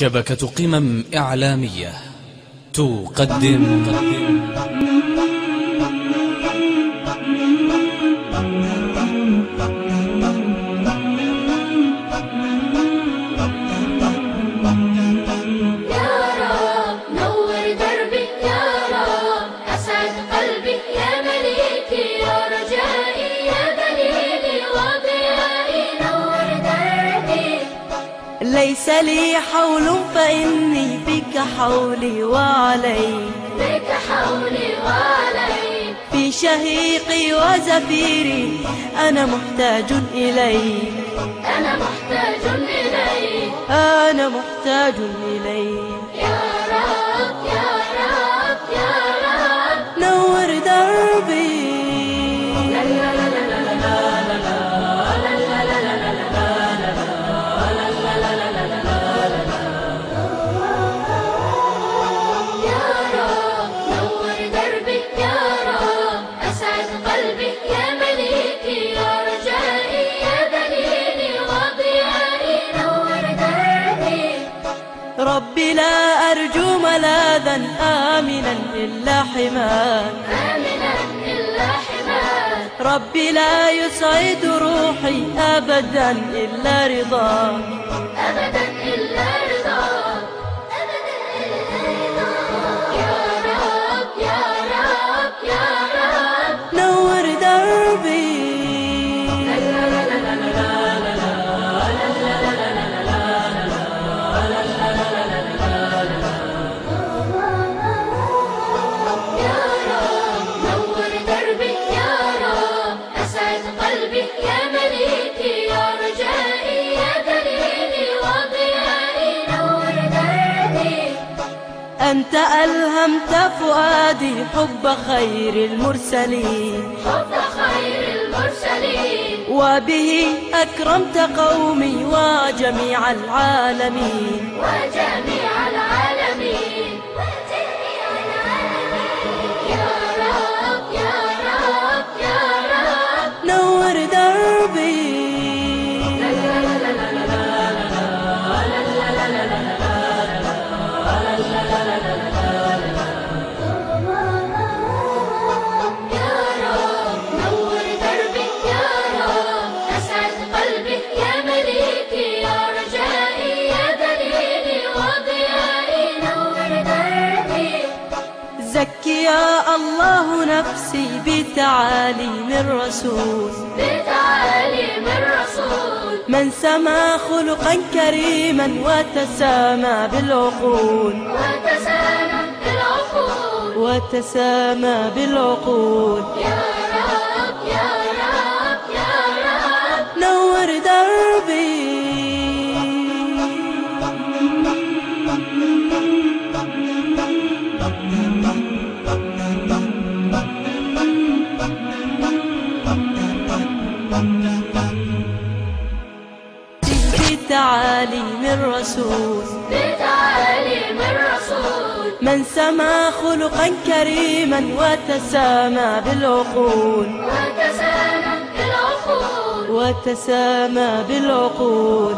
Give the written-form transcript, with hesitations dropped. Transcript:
شبكة قمم إعلامية تقدم ليس لي حول فإني بك حولي وعلي في شهيقي وزفيري أنا محتاج إليك أنا محتاج إليك يا رب يا رب يا رب نور دربي ربي لا أرجو ملاذا آمنا إلا حماك ربي لا يسعد روحي أبدا إلا رضاك يا رب يا رب يا رب نور دربي أنت ألهمت فؤادي حب خير المرسلين وبه أكرمت قومي وجميع العالمين يا رب يا رب يا رب نور دربي زكي يا الله نفسي بتعاليم الرسول من سما خلقا كريما وتسامى بالعقول يا رب يا رب يا رب نور دربي بتعاليم الرسول من سما خلقا كريما وتسامى بالعقول